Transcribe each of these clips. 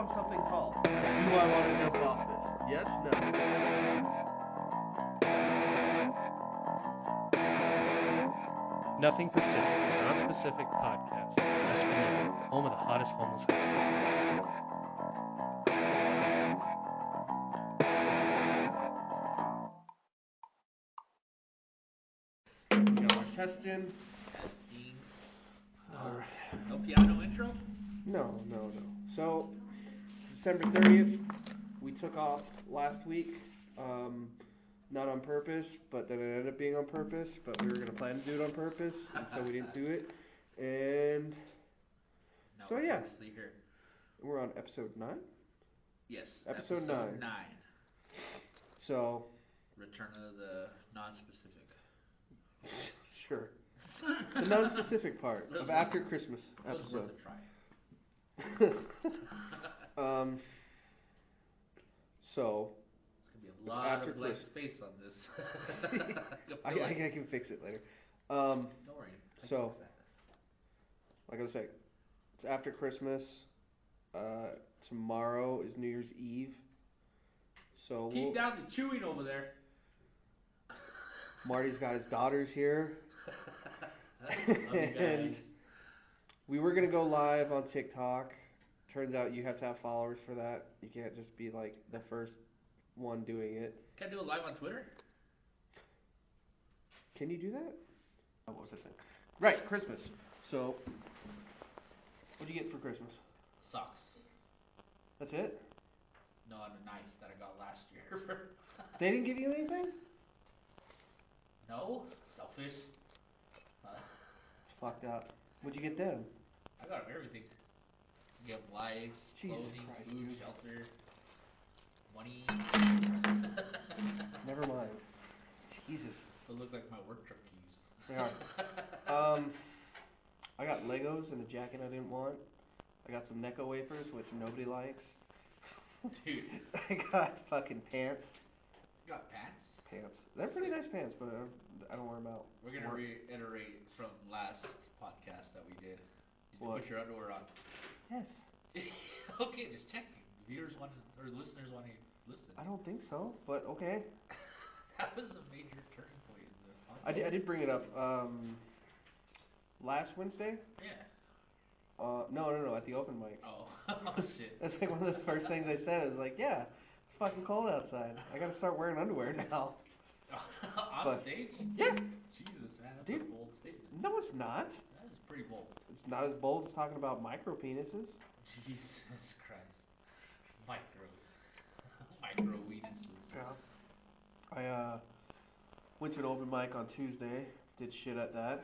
on something tall. Do I want to jump off this? Yes, no. Nothing Pacific, a non-specific podcast. West Virginia, home of the hottest homeless homeless. Testing. Testing. All right. No piano intro? No. So, it's December 30th. We took off last week. Not on purpose, but then it ended up being on purpose. But we were going to plan to do it on purpose, and so we didn't do it. And No, so, yeah. obviously here. We're on episode 9? Yes. Episode 9. So, Return of the non-specific. sure. The non-specific part of After Christmas episode. Worth a try. So, There's going to be a lot of blank space on this. I can fix it later. Don't worry. So, like I was saying, it's after Christmas. Tomorrow is New Year's Eve. So keep down the chewing over there. Marty's got his daughters here. And we were going to go live on TikTok. Turns out you have to have followers for that. You can't just be like the first one doing it. Can I do it live on Twitter? Can you do that? Oh, what was I saying? Right, Christmas. So, what'd you get for Christmas? Socks. That's it? No, and a knife that I got last year. They didn't give you anything? No? Selfish. It's fucked up. What'd you get them? I got everything. You have lives, Jesus clothing, Christ, food, dude. shelter, money. Never mind. Jesus. Those look like my work truck keys. They are. I got Legos and a jacket I didn't want. I got some Necco wafers, which nobody likes. Dude. I got fucking pants. You got pants? Pants. They're pretty nice pants, but I don't wear them out. We're going to reiterate from last podcast that we did. Did you What? put your underwear on? Yes. Okay, just checking. Viewers want to, or listeners want to listen. I don't think so, but okay. That was a major turning point in the podcast. I did bring it up last Wednesday. Yeah. No, at the open mic. Oh, oh shit. That's like one of the first things I said. I was like, yeah, it's fucking cold outside. I gotta start wearing underwear now. On stage? Yeah. Jesus, man, that's Dude. a bold statement. No, it's not. That is pretty bold. It's not as bold as talking about micro penises. Jesus Christ. Micros. Micro weenuses. Yeah. I went to an open mic on Tuesday. Did shit at that.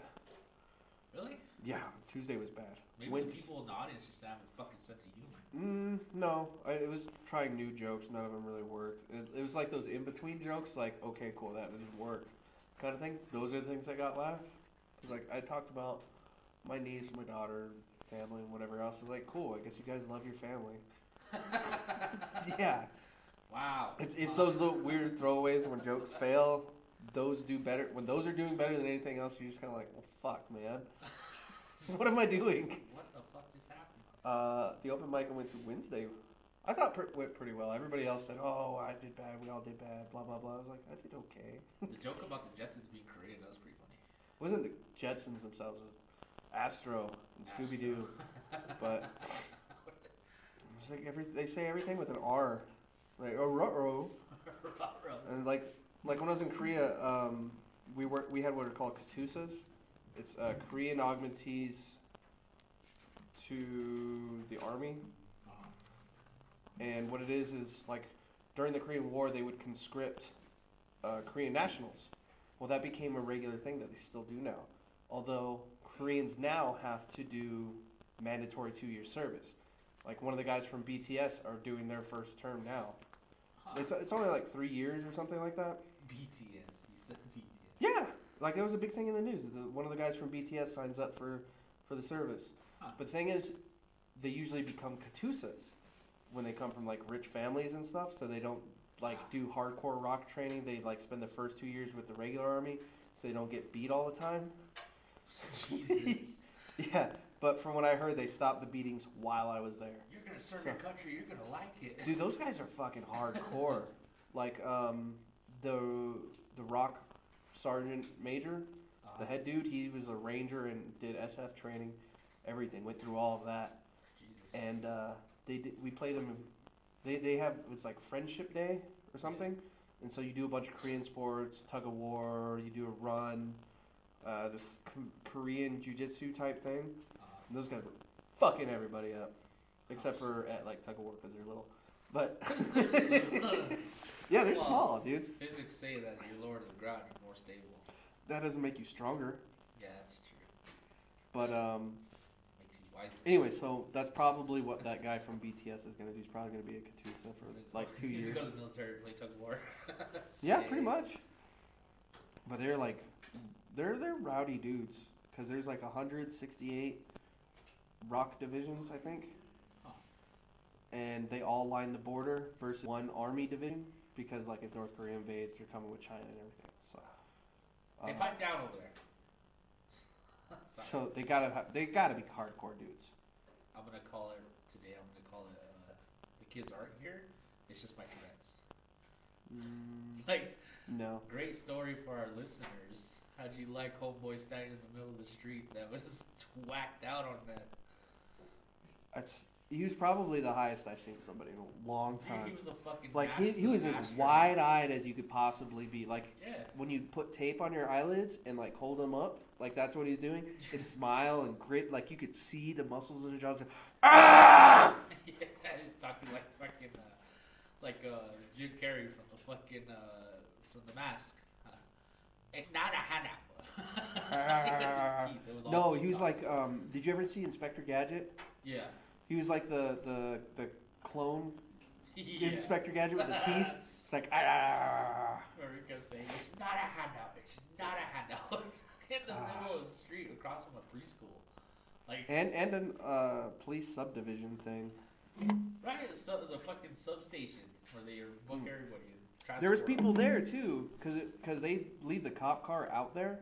Really? Yeah, Tuesday was bad. Maybe the people in the audience just have a fucking sense of humor. No. It was trying new jokes. None of them really worked. It was like those in-between jokes, like, okay, cool, that didn't work kind of things. Those are the things that got laughed. Because, like, I talked about my niece, my daughter, family, and whatever else. I was like, cool, I guess you guys love your family. Yeah. Wow. It's those little weird throwaways when jokes fail. Those do better. When those are doing better than anything else, you're just kind of like, well, fuck, man. What am I doing? What the fuck just happened? The open mic I went to Wednesday, I thought went pretty well. Everybody else said, oh, I did bad, we all did bad, blah, blah, blah. I was like, I did okay. The joke about the Jetsons being Korean, that was pretty funny. It wasn't the Jetsons themselves, it was Astro and Scooby-Doo. But it's like they say everything with an R. Like, oh, ruh-roh. And like when I was in Korea, we had what are called katusas. It's Korean augmentees to the army. And what it is like during the Korean War, they would conscript Korean nationals. Well, that became a regular thing that they still do now. Although Koreans now have to do mandatory 2-year service. Like one of the guys from BTS are doing their first term now. Huh. It's only like 3 years or something like that. BTS, you said BTS. Yeah, like it was a big thing in the news. One of the guys from BTS signs up for the service. Huh. But the thing is, they usually become katusas when they come from like rich families and stuff. So they don't like do hardcore rock training. They like spend the first 2 years with the regular army, so they don't get beat all the time. Jesus. Yeah, But from what I heard, they stopped the beatings while I was there. You're gonna serve your country. You're gonna like it. Dude, those guys are fucking hardcore. Like the Rock Sergeant Major, the head dude, he was a ranger and did SF training, everything. Went through all of that, Jesus. and we played them. They have, it's like Friendship Day or something, and so you do a bunch of Korean sports, tug of war, you do a run, this Korean jiu-jitsu type thing. And those guys were fucking everybody up, except for at like tug of war because they're little. But yeah, they're small, dude. Physics say that you're lower to the ground, you're more stable. That doesn't make you stronger. Yeah, that's true. But Makes you wiser. anyway, so that's probably what that guy from BTS is gonna do. He's probably gonna be a Katusa for like 2 years. He's go to the military to play tug of war. Yeah, pretty much. But they're like, they're rowdy dudes because there's like 168 rock divisions, I think. Huh. And they all line the border versus one army division because like if North Korea invades, they're coming with China and everything. So Hey, pipe down over there. so they gotta be hardcore dudes. I'm gonna call it today. I'm gonna call it. The kids aren't here. It's just my Tourette's. Like, No. great story for our listeners. How'd you like homeboy standing in the middle of the street that was whacked out on that? He was probably the highest I've seen somebody in a long Dude, time. he was a fucking Like he was as master. wide-eyed as you could possibly be. Like Yeah. when you put tape on your eyelids and like hold them up, like that's what he's doing. His smile and grit, like you could see the muscles in his jaws. Ah! Yeah, he's talking like fucking Jim Carrey from the fucking from The Mask. It's not a handout. No, he was like. Did you ever see Inspector Gadget? Yeah. He was like the clone Yeah. Inspector Gadget with the teeth. It's like ah. Or he kept saying, "It's not a handout. It's not a handout." In the middle of the street, across from a preschool. Like. And an police subdivision thing. Right, the fucking substation where they book everybody. And There was transport people there too, cause they leave the cop car out there,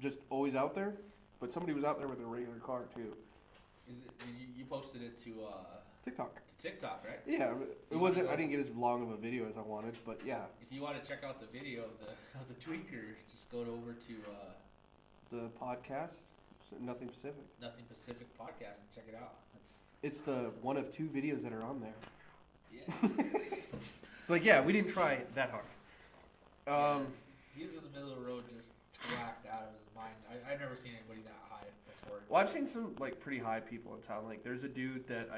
just always out there. But somebody was out there with a regular car too. Is it? You posted it to TikTok. TikTok, right? Yeah, it You wasn't. wanna I go- didn't get as long of a video as I wanted, but yeah, If you want to check out the video of the tweaker, just go over to the podcast, Nothing Pacific. Nothing Pacific podcast and check it out. It's the one of 2 videos that are on there. Yeah. It's like, yeah, we didn't try that hard. He was in the middle of the road, just whacked out of his mind. I've never seen anybody that high before. Well, I've seen some like pretty high people in town. Like, there's a dude that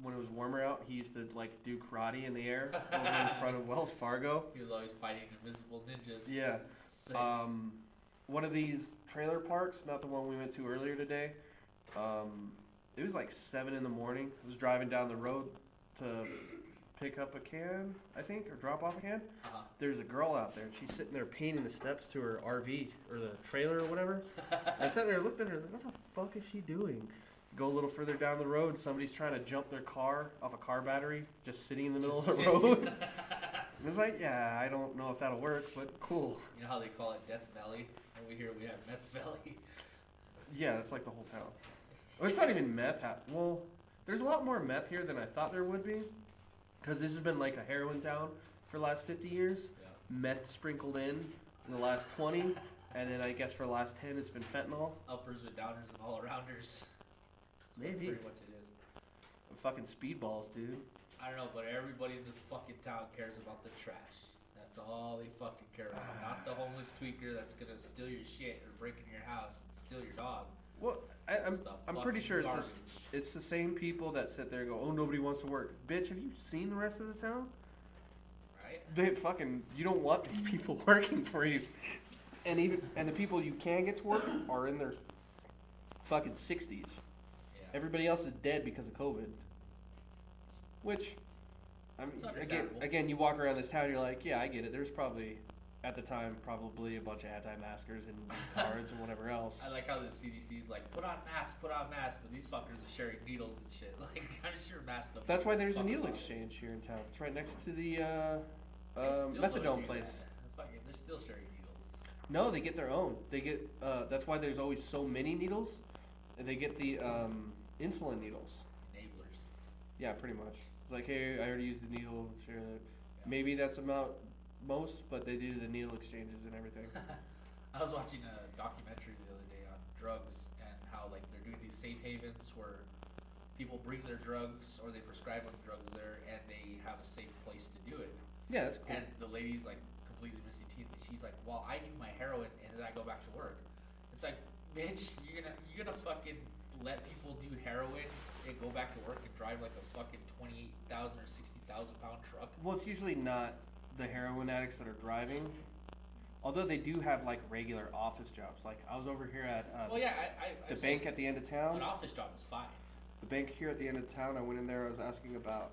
when it was warmer out, he used to like do karate in the air over in front of Wells Fargo. He was always fighting invisible ninjas. Yeah. Sick. One of these trailer parks, not the one we went to earlier today. It was like 7 in the morning. I was driving down the road to pick up a can, I think, or drop off a can. Uh-huh. There's a girl out there, and she's sitting there painting the steps to her RV or the trailer or whatever. I sat there and looked at her and was like, what the fuck is she doing? Go a little further down the road, somebody's trying to jump their car off a car battery, just sitting in the middle of the road. And it's like, yeah, I don't know if that'll work, but cool. You know how they call it Death Valley? Over here we have Meth Valley. Yeah, that's like the whole town. Well, it's not even meth. Well, there's a lot more meth here than I thought there would be. Because this has been like a heroin town for the last 50 years. Yeah. Meth sprinkled in the last 20. And then I guess for the last 10 it's been fentanyl. Uppers with downers and all arounders. Maybe. Pretty much it is. Fucking speedballs, dude. I don't know, but everybody in this fucking town cares about the trash. That's all they fucking care about. Not the homeless tweaker that's gonna steal your shit or break into your house and steal your dog. Well, I'm pretty sure Garbage. it's the same people that sit there and go, oh, nobody wants to work. Bitch, have you seen the rest of the town? Right? You don't want these people working for you. And the people you can get to work are in their fucking 60s. Yeah. Everybody else is dead because of COVID. Which, I mean, It's understandable. again, you walk around this town, you're like, yeah, I get it. There's probably, at the time, probably a bunch of anti-maskers and cards and whatever else. I like how the CDC's like, put on masks, but these fuckers are sharing needles and shit. Like, I'm sure masks don't. That's why there's a fucking needle bother. exchange here in town. It's right next to the They still don't methadone do place. that. Fucking, they're still sharing needles. No, they get their own. They get. That's why there's always so many needles, they get the insulin needles. Enablers. Yeah, pretty much. It's like, hey, I already used the needle. Share that. Yeah. Maybe that's about most, but they do the needle exchanges and everything. I was watching a documentary the other day on drugs and how like they're doing these safe havens where people bring their drugs or they prescribe them drugs there and they have a safe place to do it. Yeah, that's cool. And the lady's like completely missing teeth. And she's like, "Well, I do my heroin and then I go back to work." It's like, bitch, you're gonna fucking let people do heroin and go back to work and drive like a fucking 28,000 or 60,000 pound truck? Well, it's usually not the heroin addicts that are driving. Although they do have like regular office jobs. Like I was over here at Well, yeah, the bank at the end of town. an office job is fine. The bank here at the end of town. I went in there. I was asking about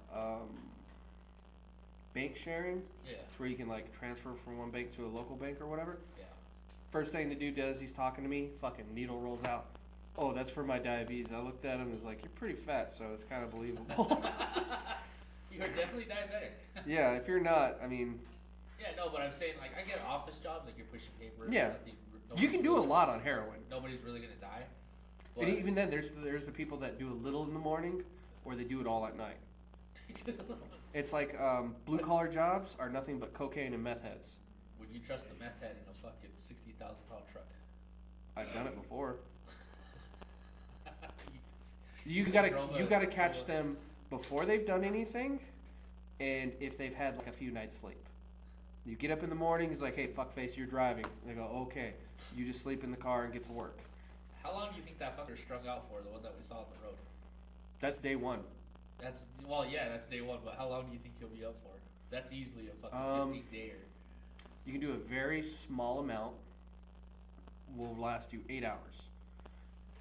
bank sharing. Yeah, It's where you can like transfer from one bank to a local bank or whatever. yeah. First thing the dude does, he's talking to me. Fucking needle rolls out. Oh, that's for my diabetes. I looked at him and was like, "You're pretty fat, so it's kind of believable." You are definitely diabetic. Yeah, if you're not, I mean, Yeah, no, but I'm saying like I get office jobs like you're pushing paper. Yeah. nothing- you can do a really- lot on heroin. Nobody's really gonna die. And But even then, there's the people that do a little in the morning, or they do it all at night. It's like blue collar jobs are nothing but cocaine and meth heads. would you trust a meth head in a fucking 60,000 pound truck? I've done it before. You You gotta catch them before they've done anything, and if they've had like a few nights sleep. You get up in the morning, he's like, "Hey, fuckface, you're driving." They go, "Okay." You just sleep in the car and get to work. How long do you think that fucker's strung out for? The one that we saw on the road. That's day one. That's that's day one. But how long do you think he'll be up for? That's easily a fucking 15-dayer. You can do a very small amount. Will last you 8 hours.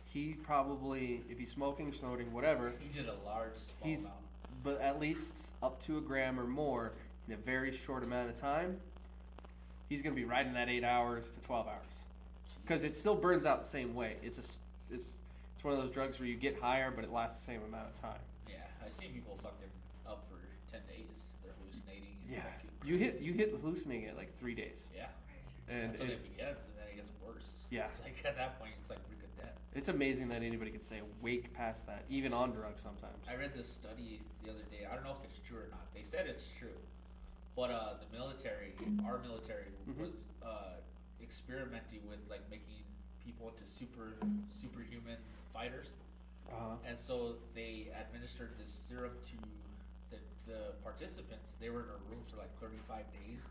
He probably, if he's smoking, snorting, whatever, He did a large, small he's, amount. but at least up to a gram or more in a very short amount of time, he's gonna be right in that 8 hours to 12 hours. Because it still burns out the same way. It's one of those drugs where you get higher, but it lasts the same amount of time. Yeah, I've seen people fucking up for 10 days. They're hallucinating. And Yeah, fucking you hit hallucinating at like 3 days, Yeah. and That's when it, it begins, and then it gets worse. Yeah. It's like at that point, it's like brink of death. it's amazing that anybody can stay awake past that, even on drugs sometimes. I read this study the other day. I don't know if it's true or not. They said it's true, but the military, our military, Mhm. was experimenting with like making people into superhuman fighters, and so they administered this serum to the participants. They were in a room for like 35 days,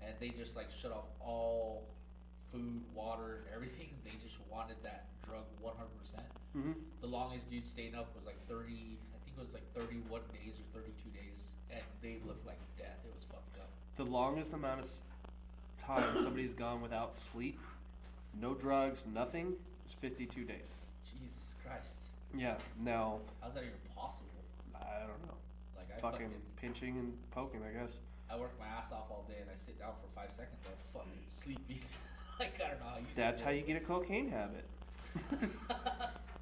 and they just like shut off all food, water, and everything. They just wanted that drug 100%. Mm-hmm. The longest dude staying up was like 30, I think it was like 31 days or 32 days, and they looked like death. It was fucked up. The longest amount of time somebody's gone without sleep, no drugs, nothing, is 52 days. Jesus Christ. Yeah. Now, How's that even possible? I don't know. Like I Fucking pinching and poking, I guess. I work my ass off all day and I sit down for 5 seconds, I'm fucking sleepy. Like I don't know how you That's do how it. you get a cocaine habit.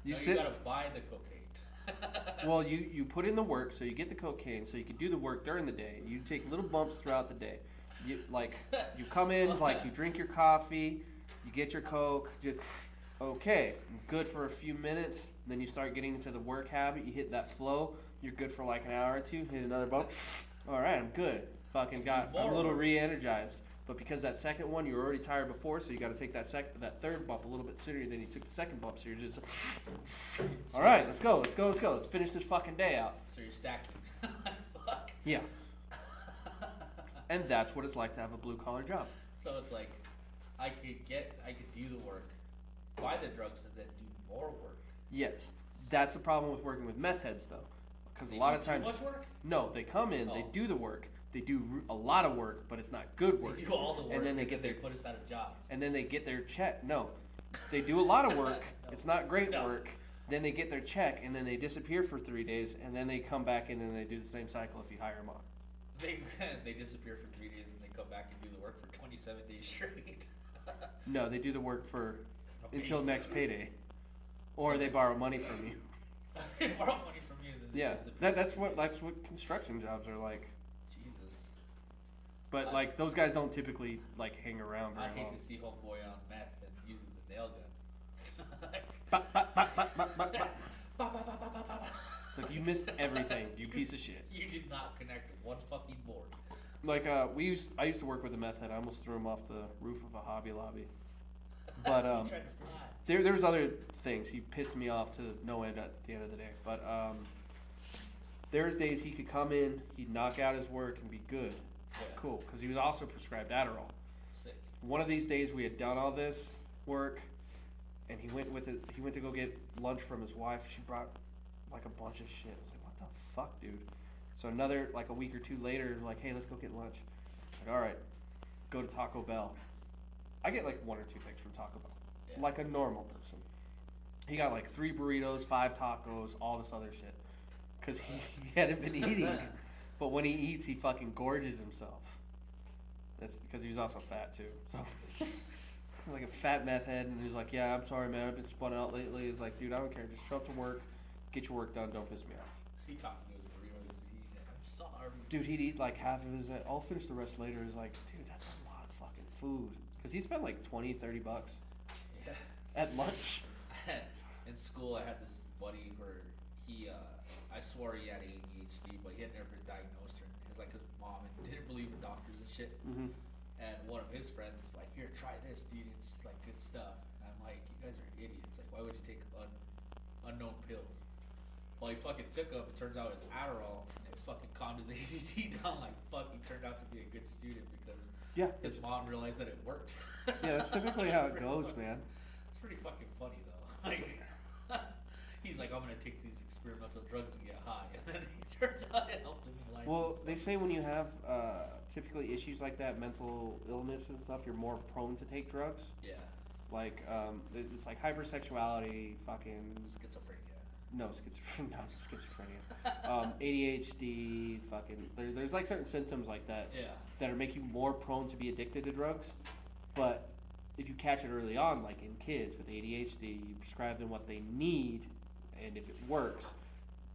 You No, sit. you gotta buy the cocaine. Well, you put in the work, so you get the cocaine, so you can do the work during the day. You take little bumps throughout the day. You come in, like you drink your coffee, you get your coke, just okay, good for a few minutes. Then you start getting into the work habit. You hit that flow. You're good for like an hour or two. Hit another bump. All right, I'm good. Fucking I'm a little re-energized. But because that second one you were already tired before, so you got to take that third bump a little bit sooner than you took the second bump. So you're just, all right, let's go. Let's finish this fucking day out. So you're stacking. Fuck. Yeah. And that's what it's like to have a blue collar job. So it's like, I could do the work, buy the drugs, and then do more work. Yes, that's the problem with working with meth heads, though, because They a lot do of times, too much work? no, they come in, they Oh. do the work, they do a lot of work, but it's not good work, They do all the work, and then they and get their, put us out of jobs. and then they get their check. No, they do a lot of work. No. It's not great No. work. Then they get their check, and then they disappear for 3 days, and then they come back in and they do the same cycle if you hire them on. They disappear for 3 days and they come back and do the work for 27 days straight. No, they do the work for until Amazing. next payday, or they borrow money from you. They borrow money from you and then they Yeah, disappear. that's what construction jobs are like. Jesus. But like those guys don't typically like hang around I very hate long. to see homeboy on meth and using the nail gun. Bop, bop, bop, bop, bop, bop, bop. Ba, ba, ba, ba, ba, ba. It's like, you missed everything, you piece of shit. You did not connect one fucking board. Like, I used to work with a meth head. I almost threw him off the roof of a Hobby Lobby. But, He tried to fly. there was other things. He pissed me off to no end at the end of the day. But, there's days he could come in, he'd knock out his work and be good. Yeah. Cool, because he was also prescribed Adderall. Sick. One of these days we had done all this work, and he went to go get lunch from his wife. She brought like a bunch of shit. I was like, what the fuck, dude? So another, like a week or two later, like, hey, let's go get lunch. Like, all right, go to Taco Bell. I get like 1 or 2 things from Taco Bell, Yeah. like a normal person. He got like 3 burritos, 5 tacos, all this other shit, because he hadn't been eating. But when he eats, he fucking gorges himself. That's because he was also fat too. So like a fat meth head, and he's like, yeah, I'm sorry, man, I've been spun out lately. He's like, dude, I don't care, just show up to work, get your work done, don't piss me off. Is he talking to his burritos? Is he eating it? I'm sorry. Dude, he'd eat like half of his, I'll finish the rest later. He's like, dude, that's a lot of fucking food. Because he spent like 20, 30 bucks Yeah. at lunch. In school, I had this buddy where I swore he had ADHD, but he had never been diagnosed or anything. Like his mom and didn't believe in doctors and shit. Mm-hmm. And one of his friends was like, here, try this, dude. It's like good stuff. And I'm like, you guys are idiots. Like, why would you take unknown pills? Well, he fucking took them. It turns out it was Adderall, and it fucking calmed his ADD down. Like, fucking turned out to be a good student because his mom realized that it worked. Yeah, that's typically how it goes, man. It's pretty fucking funny though. Like, he's like, I'm gonna take these experimental drugs and get high, and then it turns out it helped him in life. Well, they say when you have typically issues like that, mental illness and stuff, you're more prone to take drugs. Yeah. Like, it's like hypersexuality, fucking... Schizophrenia. No, schizophrenia. ADHD, fucking... There's like certain symptoms like that. Yeah. That make you more prone to be addicted to drugs. But if you catch it early on, like in kids with ADHD, you prescribe them what they need, and if it works,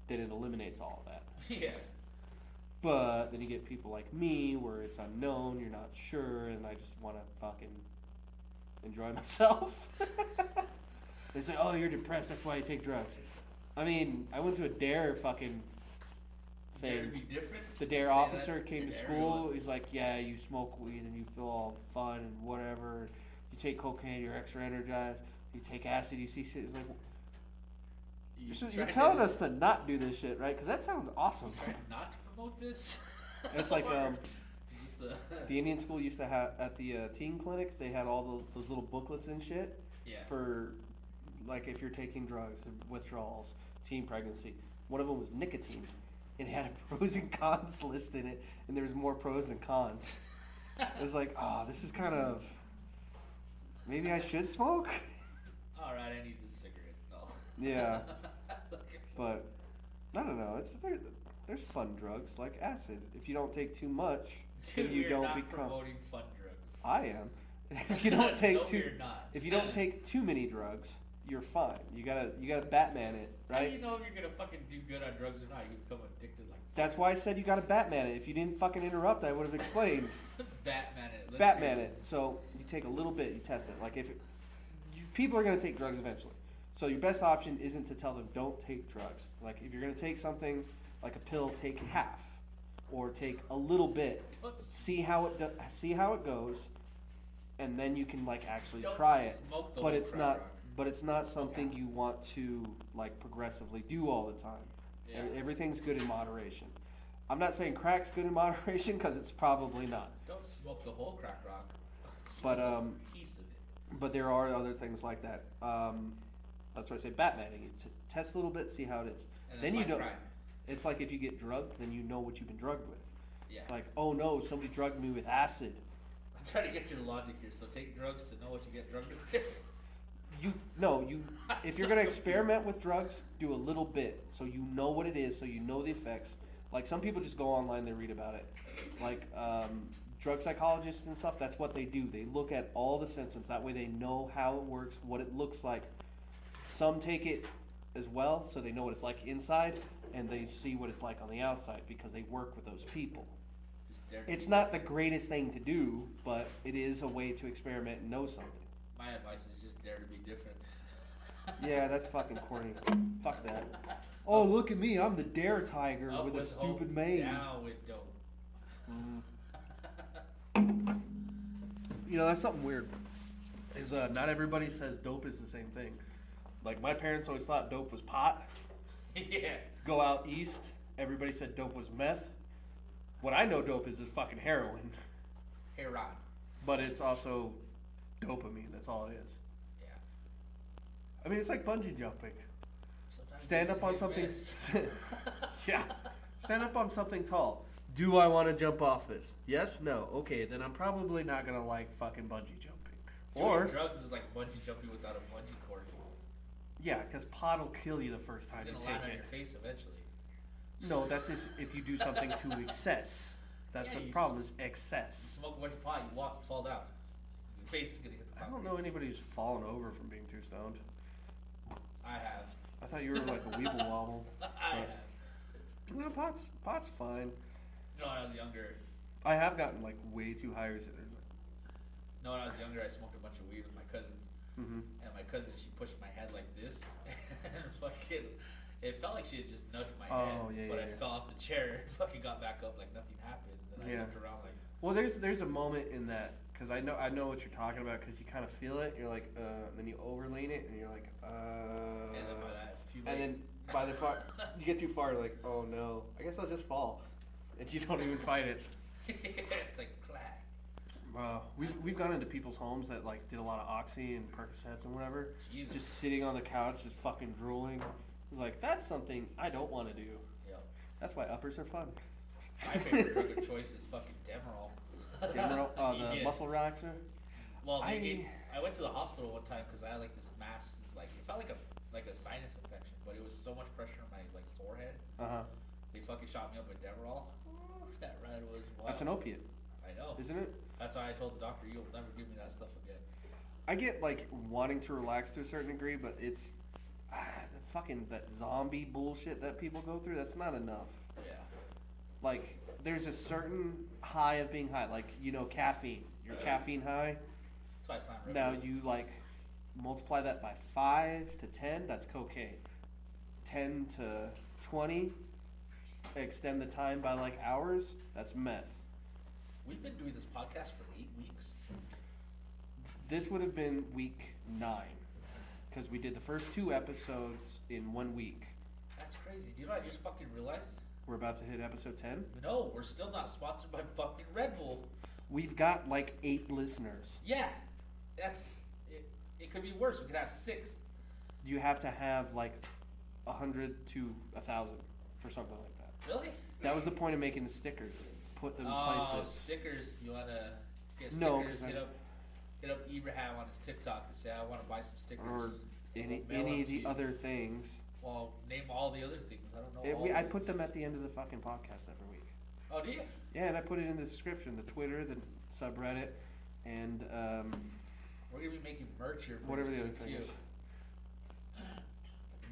then it eliminates all of that. Yeah. But then you get people like me where it's unknown, you're not sure, and I just want to fucking enjoy myself. They say, oh, you're depressed, that's why you take drugs. I mean, I went to a DARE fucking thing. Dare to be different? The DARE Say officer that came to to school. everyone. He's like, yeah, you smoke weed and you feel all fun and whatever. You take cocaine, you're extra energized. You take acid, you see shit. He's like, you're telling us to not do this shit, right? Because that sounds awesome. You trying not to promote this? It's like Just, the Indian school used to have at the teen clinic. They had all those little booklets and shit yeah. for like if you're taking drugs, withdrawals, teen pregnancy. One of them was nicotine. It had a pros and cons list in it, and there was more pros than cons. It was like, oh, this is kind of maybe I should smoke. All right, I need a cigarette. No. Yeah, That's okay. but I don't know. There's fun drugs like acid. If you don't take too much, Dude, then you we're don't not become. promoting fun drugs. I am. If you don't take No, too, we're not. if you don't take too many drugs, you're fine. You gotta Batman it, How do right? you know if you're gonna fucking do good on drugs or not? You become addicted like That's why I said you gotta Batman it. If you didn't fucking interrupt, I would have explained. Batman it. Let's Batman hear it. So you take a little bit, you test it. Like people are gonna take drugs eventually. So your best option isn't to tell them don't take drugs. Like if you're gonna take something like a pill, take half, or take a little bit. See how it goes, and then you can like actually Don't try it. smoke the But whole it's crack not. rock. But it's not something you want to like progressively do all the time. Yeah. Everything's good in moderation. I'm not saying crack's good in moderation because it's probably not. Don't smoke the whole crack rock. But, Smoke a piece of it. But there are other things like that. That's why I say Batmaning. You test a little bit, see how it is. And Then you find don't. crime. It's like if you get drugged, then you know what you've been drugged with. Yeah. It's like, oh no, somebody drugged me with acid. I'm trying to get your logic here. So take drugs to know what you get drugged with. If you're gonna experiment with drugs, do a little bit so you know what it is, so you know the effects. Like some people just go online, they read about it. Like drug psychologists and stuff, that's what they do. They look at all the symptoms. That way they know how it works, what it looks like. Some take it as well, so they know what it's like inside, and they see what it's like on the outside because they work with those people. Just dare to It's be not the different. greatest thing to do, but it is a way to experiment and know something. My advice is just dare to be different. Yeah, that's fucking corny. Fuck that. Oh, look at me. I'm the dare tiger Up with a with stupid hope, mane. down with dope. You know, that's something weird. Is not everybody says dope is the same thing. Like, my parents always thought dope was pot. Yeah. Go out east, everybody said dope was meth. What I know dope is fucking heroin. Heron. But it's also dopamine. That's all it is. Yeah. I mean, it's like bungee jumping. Sometimes Stand it's up on hit something. miss. Yeah. Stand up on something tall. Do I want to jump off this? Yes? No? Okay, then I'm probably not going to like fucking bungee jumping. Doing Or, drugs is like bungee jumping without a bungee cord. yeah, because pot will kill you the first time You're you gonna land take on it. your face eventually. No, that's if you do something to excess. That's Yeah, the you problem, is You excess. smoke a bunch of pot, you walk, you fall down. Your face is gonna hit the I don't concrete. know anybody who's fallen over from being too stoned. I have. I thought you were like a weeble wobble. I But, have. you know, pot's fine. You know, when I was younger, I have gotten like way too high recently. when I was younger, I smoked a bunch of weed with my cousins. Mm-hmm. And my cousin, she pushed my head like this, and fucking, it felt like she had just nudged my head, Oh, yeah, but yeah, I yeah. fell off the chair, and fucking got back up like nothing happened, and then I Yeah. looked around like, Well, there's a moment in that, because I know what you're talking about, because you kind of feel it. You're like, and then you overlean it, and you're like, and then by that, it's too late. and then by the far, you get too far, you're like, oh no, I guess I'll just fall, and you don't even fight it. It's like clack. We've gone into people's homes that like did a lot of oxy and Percocets and whatever, Jesus. just sitting on the couch, just fucking drooling. It's like, that's something I don't want to do. Yep. That's why uppers are fun. My favorite drug of choice is fucking Demerol. Demerol, the Yeah. muscle relaxer. Well, I went to the hospital one time because I had like this mass, like it felt like a sinus infection, but it was so much pressure on my like forehead. They fucking shot me up with Demerol. Ooh, that ride was wild. That's an opiate, I know. isn't it? That's why I told the doctor, you'll never give me that stuff again. I get like wanting to relax to a certain degree, but it's fucking that zombie bullshit that people go through. That's not enough. Yeah. Like, there's a certain high of being high, like, you know, caffeine. Your caffeine high. That's why I slammed Now Red Bull. you like multiply that by 5 to 10. That's cocaine. 10 to 20. Extend the time by like hours. That's meth. We've been doing this podcast for 8 weeks. This would have been week 9, because we did the first 2 episodes in 1 week. That's crazy. Do you know what I just fucking realized? We're about to hit episode 10. No, we're still not sponsored by fucking Red Bull. We've got like 8 listeners. Yeah. That's it. It could be worse. We could have 6. You have to have like 100 to 1,000 for something like that. Really? That was the point of making the stickers. To put them in Oh, places. stickers. You wanna get stickers? No, 'cause hit up Ibrahim on his TikTok and say, I want to buy some stickers. Or And any we'll mail them of to the you. other things. Well, name all the other things. I don't know. All I the put them things. at the end of the fucking podcast every week. Oh, do you? Yeah, and I put it in the description, the Twitter, the subreddit, and We're gonna be making merch here. pretty whatever the other soon, thing too. is.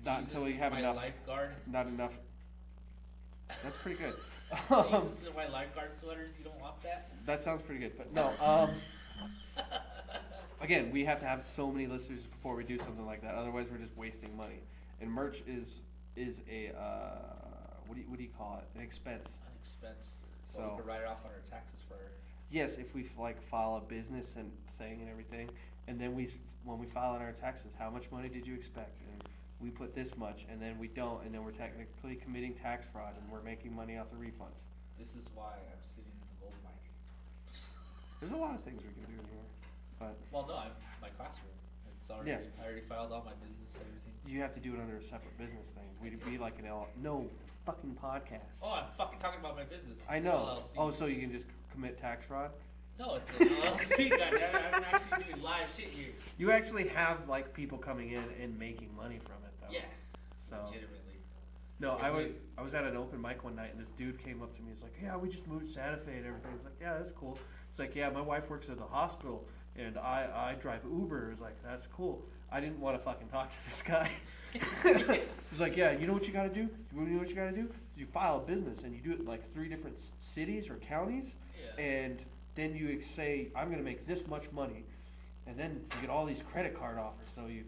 Not Jesus until we is have my enough. lifeguard. Not enough. That's pretty good. Jesus is my lifeguard sweaters. You don't want that? That sounds pretty good, but no. Again, we have to have so many listeners before we do something like that. Otherwise, we're just wasting money. And merch is a what do you call it? An expense. An expense. So So- we could write it off on our taxes for. Yes, if we like file a business and thing and everything, and then when we file on our taxes, how much money did you expect? And we put this much, and then we don't, and then we're technically committing tax fraud, and we're making money off the refunds. This is why I'm sitting in the gold mine. There's a lot of things we can do in here, but Well, no, I'm my classroom. It's already. Yeah. I already filed all my business, everything. you have to do it under a separate business thing. We'd be like an no fucking podcast. Oh, I'm fucking talking about my business. I know. LLC. Oh, so you can just commit tax fraud? No, it's an LLC, goddammit. I'm actually doing live shit here. You actually have like people coming in and making money from it, though. Yeah. So Legitimately. no, If I was at an open mic one night, and this dude came up to me. He's like, "Yeah, we just moved to Santa Fe and everything." He's like, "Yeah, that's cool." It's like, "Yeah, my wife works at the hospital, and I drive Uber." It's like, "That's cool." I didn't want to fucking talk to this guy. He's like, "Yeah, you know what you got to do? You know what you got to do? Is you file a business, and you do it in like 3 different cities or counties, Yeah. and then you say, I'm going to make this much money, and then you get all these credit card offers. So you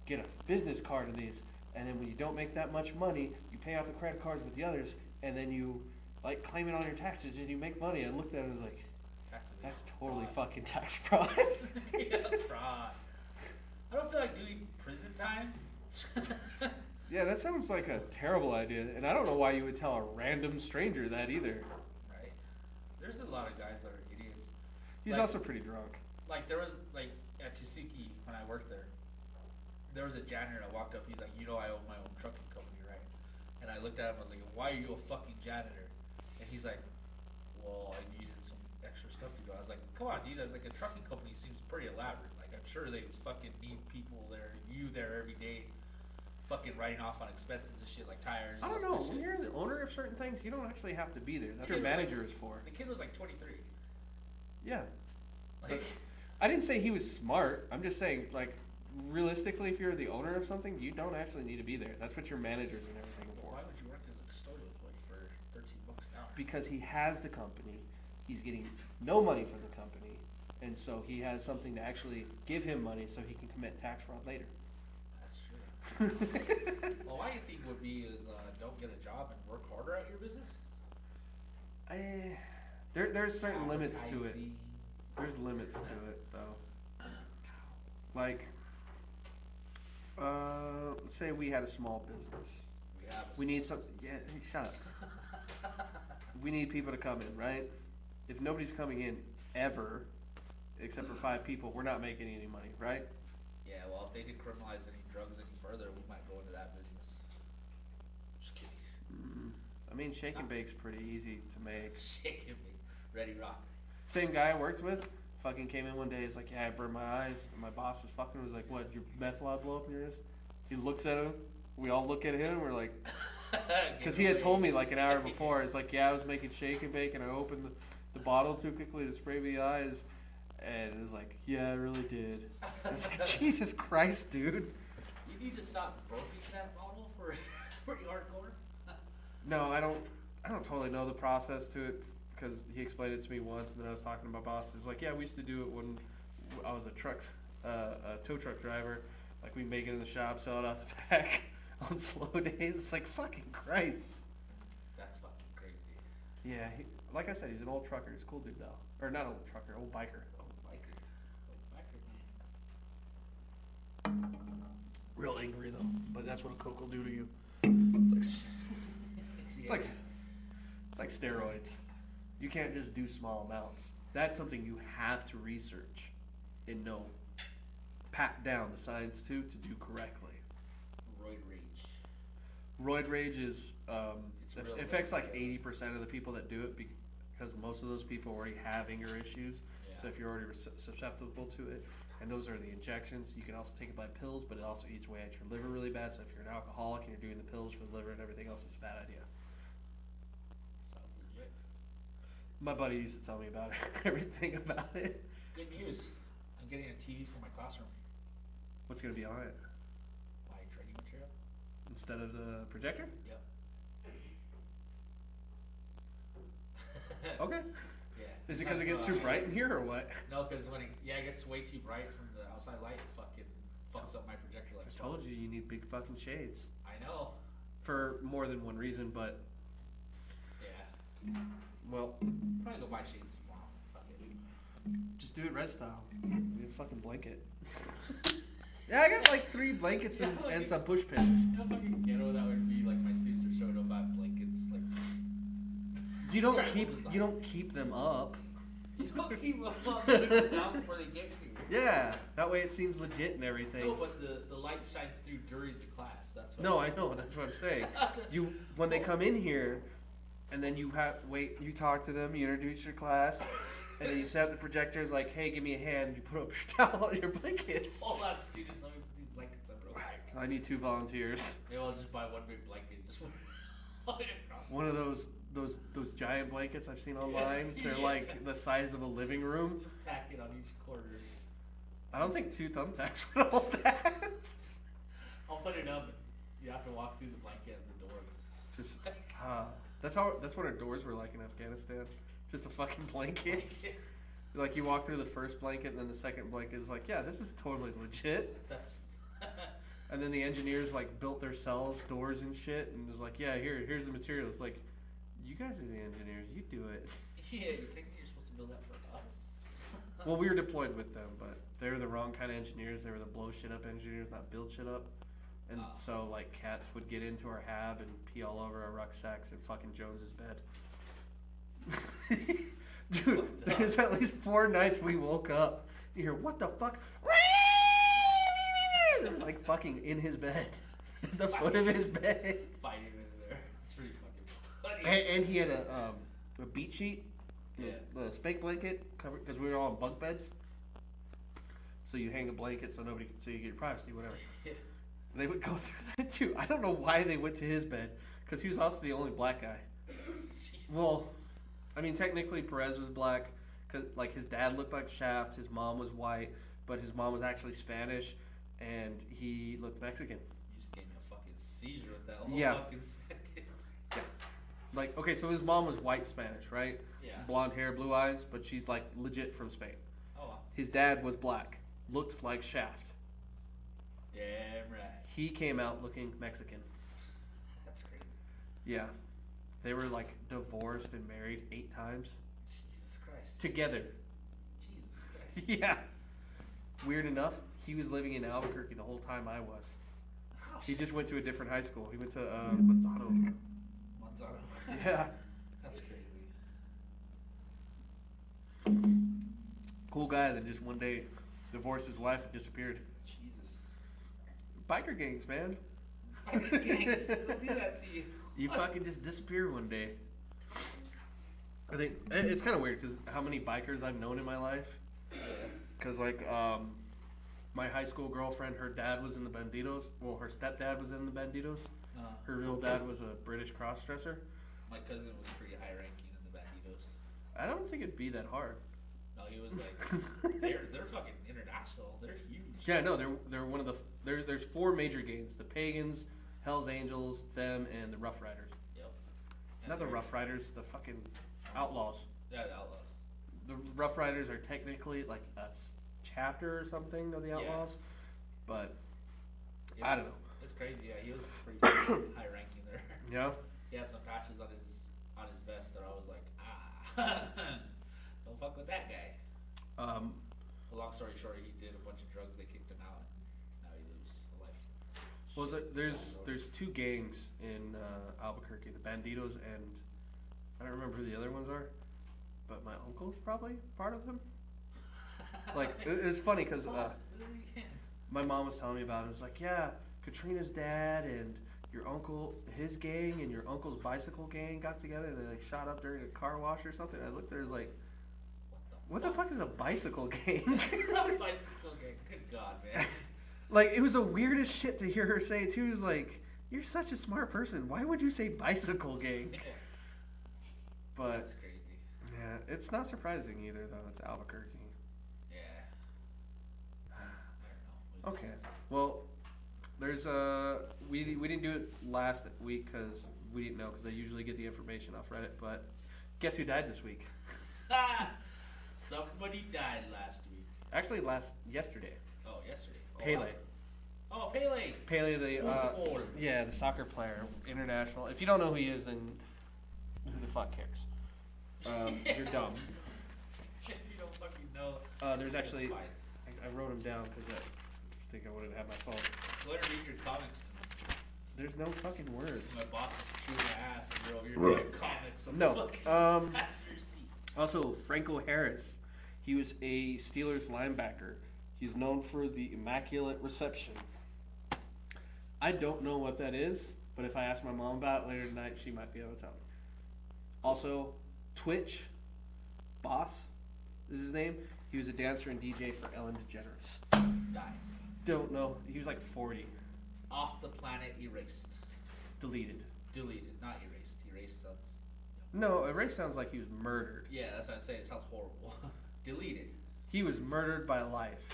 get a business card of these, and then when you don't make that much money, you pay off the credit cards with the others, and then you like claim it on your taxes and you make money. I looked at it and was like, that's totally fucking tax fraud. Yeah, fraud. I don't feel like doing prison time. Yeah, that sounds like a terrible idea, and I don't know why you would tell a random stranger that either. Right. There's a lot of guys that are idiots. He's Like- also pretty drunk. Like there was like at Chisuki when I worked there. There was a janitor that walked up. He's like, you know, I own my own trucking company, right? And I looked at him. I was like, why are you a fucking janitor? And he's like, well, I needed some extra stuff to do. I was like, come on, dude. I was like, a trucking company seems pretty elaborate. Like I'm sure they fucking need people there, you there every day, fucking writing off on expenses and shit like tires. I and don't all know. that When shit. you're the owner of certain things, you don't actually have to be there. That's The what your kid was manager is for. The kid was like 23. Yeah. Like, I didn't say he was smart. I'm just saying, like, realistically, if you're the owner of something, you don't actually need to be there. That's what your managers and everything are for. why would you work as a custodial employee for 13 bucks an hour? Because he has the company, he's getting no money from the company, and so he has something to actually give him money so he can commit tax fraud later. That's true. Well, my thing would be is don't get a job and work harder at your business. There's certain limits to it. Advertising. There's limits to it, though. Like, let's say we had a small business. We have. We need some. Yeah, hey, shut up. We need people to come in, right? If nobody's coming in ever, except for 5 people, we're not making any money, right? Yeah, well, if they decriminalize any drugs any further, we might go into that business. Just kidding. I mean, shake and bake's pretty easy to make. Shake it, big. Ready, rock. Same guy I worked with, fucking came in one day. He's like, "Yeah, I burned my eyes." And my boss was fucking. Was like, "What? Your meth lab blow up in your wrist?" He looks at him. We all look at him. And we're like, because he had told me like an hour before. It's like, "Yeah, I was making shake and bake, and I opened the bottle too quickly to spray me the eyes." And it was like, "Yeah, I really did." It's like, Jesus Christ, dude. You need to stop burping that bottle for pretty hardcore. No, I don't totally know the process to it because he explained it to me once, and then I was talking to my boss. He's like, "Yeah, we used to do it when I was a tow truck driver. Like we make it in the shop, sell it out the back on slow days." It's like, fucking Christ. That's fucking crazy. Yeah, like I said, he's an old trucker. He's a cool dude though, or not old trucker, old biker. Oh, biker. Oh, biker. Real angry though, but that's what a coke will do to you. It's like steroids. You can't just do small amounts. That's something you have to research and know, pat down the science to do correctly. Roid rage. Roid rage is It's real affects bad. like 80% of the people that do it because most of those people already have anger issues. Yeah. So if you're already susceptible to it, and those are the injections. You can also take it by pills, but it also eats away at your liver really bad. So if you're an alcoholic and you're doing the pills for the liver and everything else, it's a bad idea. Sounds legit. My buddy used to tell me about it, everything about it. Good news. I'm getting a TV for my classroom. What's going to be on it My training material. instead of the projector? Yep. Okay. Yeah. Is it because it gets too bright in here or what? No, because when it gets way too bright from the outside light, it fucking fucks up my projector like I told you need big fucking shades. I know. For more than one reason, but, Yeah. well, Probably go buy shades tomorrow. Fuck it. just do it red style. Get a fucking blanket. Yeah, I got like 3 blankets and some push pins. How fucking ghetto that would be, like my students are showing up at blankets, like You don't Tribal keep designs. them up. you don't keep them up, take them down before they get you. Yeah, that way it seems legit and everything. No, but the light shines through during the class. That's what No, I know. That's what I'm saying. When they come in here, and then you you talk to them, you introduce your class, and then you set up the projectors. Like, hey, give me a hand. You put up your towel, your blankets. Hold on, students. Let me put these blankets up real quick. I need 2 volunteers. Maybe I'll just buy one big blanket. Just put it across. One of those giant blankets I've seen online. They're Yeah. like the size of a living room. Just tack it on each corner. I don't think 2 thumbtacks would hold that. I'll put it up. And you have to walk through the blanket and the door. Just that's what our doors were like in Afghanistan. Just a fucking blanket. Like you walk through the first blanket and then the second blanket is like, yeah, this is totally legit. That's And then the engineers like built their cells, doors and shit, and was like, yeah, here's the materials. Like, you guys are the engineers, you do it. Yeah, you think you're supposed to build that for us? Well, we were deployed with them, but they were the wrong kind of engineers. They were the blow shit up engineers, not build shit up. And so like cats would get into our hab and pee all over our rucksacks and fucking Jones's bed. Dude, there's at least 4 nights we woke up. You hear, what the fuck? They're like fucking in his bed. At the foot of his bed. Fighting in there. It's pretty fucking funny. And he had a beat sheet. Yeah. A spank blanket covered, because we were all in bunk beds. So you hang a blanket so you get your privacy, whatever. Yeah. They would go through that too. I don't know why they went to his bed, because he was also the only black guy. Well, I mean, technically Perez was black, because like his dad looked like Shaft, his mom was white, but his mom was actually Spanish, and he looked Mexican. You just gave me a fucking seizure with that whole fucking sentence. Yeah. Like, okay, so his mom was white Spanish, right? Yeah. Blonde hair, blue eyes, but she's like legit from Spain. Oh wow. His dad was black, looked like Shaft. Damn right. He came out looking Mexican. That's crazy. Yeah. They were like divorced and married 8 times. Jesus Christ. Together. Jesus Christ. Yeah. Weird enough, he was living in Albuquerque the whole time I was. Oh, He just went to a different high school. He went to Manzano. Manzano. Yeah. That's crazy. Cool guy, then just one day divorced his wife and disappeared. Jesus. Biker gangs, man. Biker gangs. They'll do that to you. You fucking just disappear one day. I think it's kind of weird because how many bikers I've known in my life. Yeah. Because like my high school girlfriend, her dad was in the Bandidos. Well, her stepdad was in the Bandidos. Her real dad was a British cross-dresser. My cousin was pretty high ranking in the Bandidos. I don't think it'd be that hard. No, he was like, they're fucking international. They're huge. Yeah, no, they're one of the there's 4 major gangs: the Pagans, Hell's Angels, them, and the Rough Riders. Yep. And Not the Rough Riders, the fucking Outlaws. Yeah, the Outlaws. The Rough Riders are technically like a chapter or something of the Outlaws, but I don't know. It's crazy. Yeah, he was pretty high ranking there. Yeah. He had some patches on his vest that I was like, don't fuck with that guy. But long story short, he did a bunch of drugs. They kicked him out, and now he lives a life. Well, there's 2 gangs in Albuquerque: the Bandidos and I don't remember who the other ones are, but my uncle's probably part of them. Like it was funny because my mom was telling me about it. It was like, yeah, Katrina's dad and your uncle, his gang, and your uncle's bicycle gang got together and they like shot up during a car wash or something. I looked there, it was like, what the fuck is a bicycle gang? Bicycle gang. Good God, man. Like, it was the weirdest shit to hear her say too. It was like, you're such a smart person. Why would you say bicycle gang? But that's crazy. Yeah, it's not surprising either though. It's Albuquerque. Yeah. I don't know. Okay. Well, there's we didn't do it last week because we didn't know because I usually get the information off Reddit. But guess who died this week? Somebody died last week. Actually, yesterday. Oh, yesterday. Pele. Oh, Pele. Pele, the soccer player, international. If you don't know who he is, then who the fuck cares? You're dumb. If you don't fucking know. There's actually, I wrote him down because I think I wanted to have my phone. Go ahead and read your comics. There's no fucking words. My boss is chewing my ass and you're over here doing comics. No. Passenger seat. Also, Franco Harris. He was a Steelers linebacker. He's known for the immaculate reception. I don't know what that is, but if I ask my mom about it later tonight, she might be able to tell me. Also, Twitch Boss is his name. He was a dancer and DJ for Ellen DeGeneres. Died. Don't know. He was like 40. Off the planet, erased. Deleted. Deleted, not erased. Erased sounds. No, erased sounds like he was murdered. Yeah, that's what I'm saying. It sounds horrible. Deleted. He was murdered by life.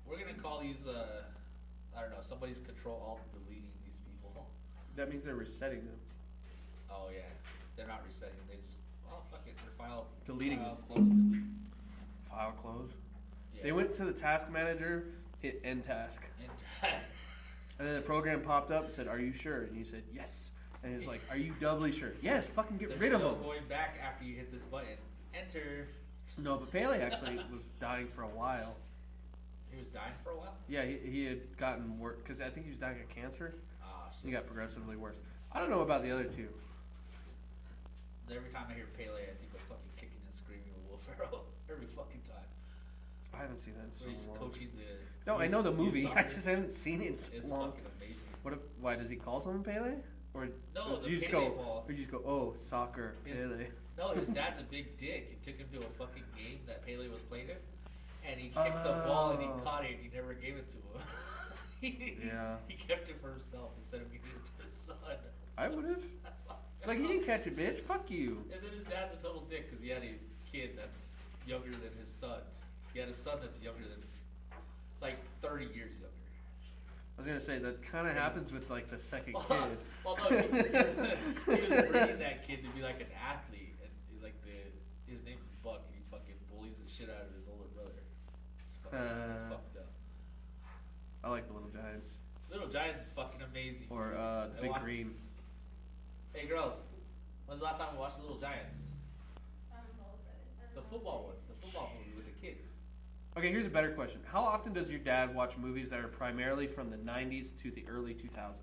We're gonna call these, I don't know, somebody's control alt deleting these people. That means they're resetting them. Oh yeah, they're not resetting. They just, fuck it, their file. Deleting File them. close, delete. File close. Yeah. They went to the task manager, hit end task. And And then the program popped up and said, "Are you sure?" And you said, "Yes." And it's like, "Are you doubly sure?" Yes. Fucking get rid of There's him. no going back after you hit this button. Enter. No, but Pele actually was dying for a while. He was dying for a while? Yeah, he had gotten worse because I think he was dying of cancer. Ah, shit. He got progressively worse. I don't know about the other two. Every time I hear Pele, I think of fucking kicking and screaming with Will Ferrell. Every fucking time. I haven't seen that in so Where he's long. coaching the. No, I know the movie. I soccer. just haven't seen it in so It's long. fucking amazing. Why does he call someone Pele? Or No, does the you just Pele go? ball. Or you just go? Oh, soccer, His- Pele. No, his dad's a big dick. He took him to a fucking game that Pele was playing in, and he kicked the ball and he caught it and he never gave it to him. Yeah. He kept it for himself instead of giving it to his son. I would have. That's fucked Like he up. didn't catch it, bitch. Fuck you. And then his dad's a total dick because he had a kid that's younger than his son. He had a son that's younger than, like 30 years younger. I was gonna say that kind of happens with like the second Well, kid. no, he was bringing that kid to be like an athlete, and like his name's Buck, and he fucking bullies the shit out of his older brother. It's fucked up. I like the Little Giants Little Giants is fucking amazing. or the I Big watched- Green. Hey girls, when's the last time we watched the Little Giants? The football one, the football movie with the kids. Okay, here's a better question. How often does your dad watch movies that are primarily from the 90s to the early 2000s?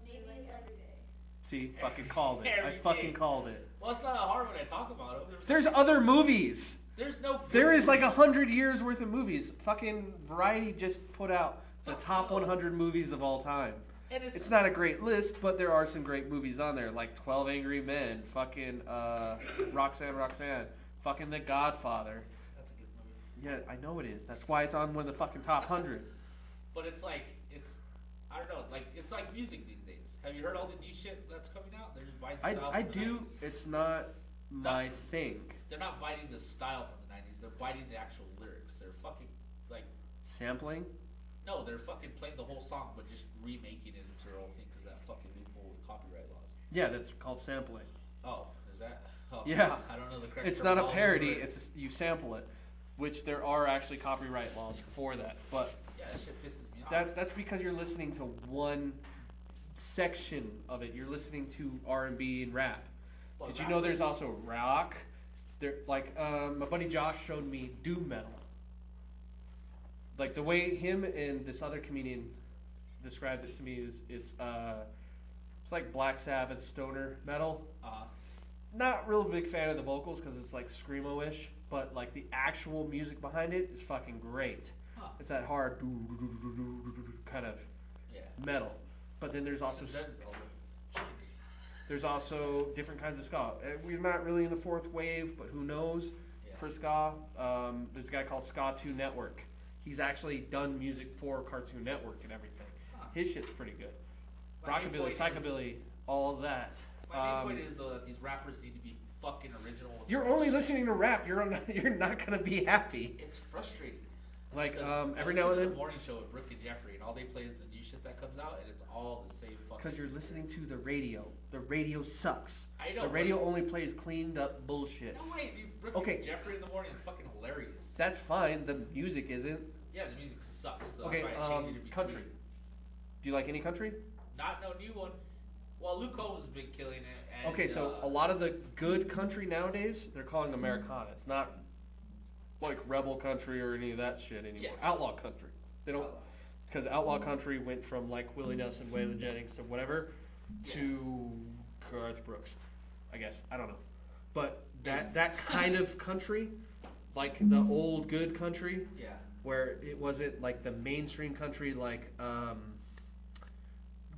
Maybe every day. See, fucking called it. I Every fucking day. called it. Well, it's not hard when I talk about them. There's other movies. There's no. good There is like movies. 100 years worth of movies. Fucking Variety just put out the Fuck top no. 100 movies of all time. And It's not a great list, but there are some great movies on there, like 12 Angry Men, fucking Roxanne, fucking The Godfather. That's a good movie. Yeah, I know it is. That's why it's on one of the fucking top 100. But it's like I don't know, like it's like music these days. Have you heard all the new shit that's coming out? They're just biting the style I from the do. 90s. It's not my No. thing. They're not biting the style from the 90s. They're biting the actual lyrics. They're fucking like Sampling? no, they're fucking playing the whole song but just remaking it into their own thing because that fucking loophole with copyright laws. Yeah, that's called sampling. Oh, is that? Oh, Yeah. I don't know the correct. It's not a terminology parody. for it. You sample it, which there are actually copyright laws for that. But Yeah, that shit pisses me off. that's because you're listening to one section of it. You're listening to R&B and rap. Well, Did you rap- know there's also rock? There, like my buddy Josh showed me doom metal. Like the way him and this other comedian described it to me is it's like Black Sabbath stoner metal. Not real big fan of the vocals because it's like screamo-ish, but like the actual music behind it is fucking great. Huh. It's that hard kind of Yeah. metal. But then there's also That is all the- there's also different kinds of ska. We're not really in the fourth wave, but who knows Yeah. for ska. There's a guy called Ska 2 Network. He's actually done music for Cartoon Network and everything. Huh. His shit's pretty good. My main Rockabilly, point is- psychobilly, all of that. My main point is though that these rappers need to be fucking original. with You're their only shit. listening to rap. You're not gonna be happy. It's frustrating. Like 'Cause every I now listen and to then, the morning show with Brooke and Jeffrey, and all they play is the new shit that comes out, and it's all the same fucking. because you're listening to the radio. The radio sucks. I know. The but- radio only plays cleaned up bullshit. No way, dude. Brooke Okay. and Jeffrey in the morning is fucking hilarious. That's fine. The music isn't. Yeah, the music sucks. So Okay, that's why I changed it to be country. Do you like any country? Not no new one. Well, Luke Combs has been killing it. And, Okay, so a lot of the good country nowadays, they're calling Americana. It's not like rebel country or any of that shit anymore. Yeah. Outlaw country. They don't, because outlaw country went from like Willie Nelson, Waylon Jennings, to whatever, to Garth Brooks, I guess. I don't know, but that kind of country, like the old good country, Yeah. where it wasn't like the mainstream country, like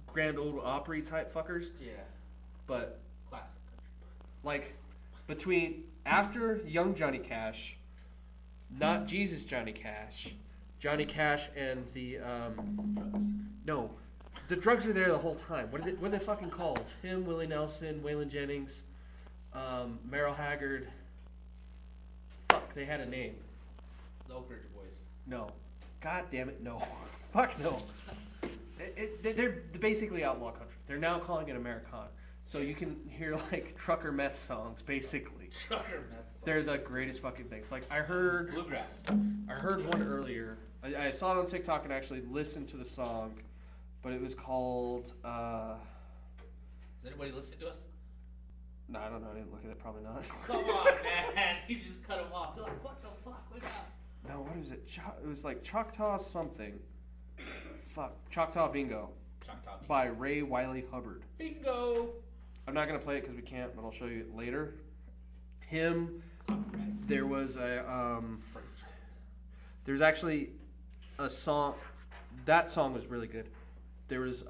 Grand Ole Opry type fuckers, Yeah. but Classic country. like between after Young Johnny Cash, not Jesus Johnny Cash, Johnny Cash and the Drugs. no, the drugs are there the whole time. What are they fucking called? Him, Willie Nelson, Waylon Jennings, Merrill Haggard. Fuck, they had a name. The Oak Ridge Boys. No, god damn it, no. Fuck no. They're basically outlaw country. They're now calling it Americana. So you can hear like trucker meth songs, basically. Trucker Mets. They're the greatest fucking things. Like I heard Bluegrass. one earlier. I saw it on TikTok and actually listened to the song. but it was called. Is anybody listening to us? No, I don't know. I didn't look at it. Probably not. Come on, man! You just cut them off. They're like, what the fuck? Wake up! No, what is it? It was like Choctaw something. Fuck. Choctaw Bingo. Choctaw Bingo. By Ray Wiley Hubbard. Bingo! I'm not gonna play it because we can't, but I'll show you it later. Him. There was a there's actually a song. That song was really good. There was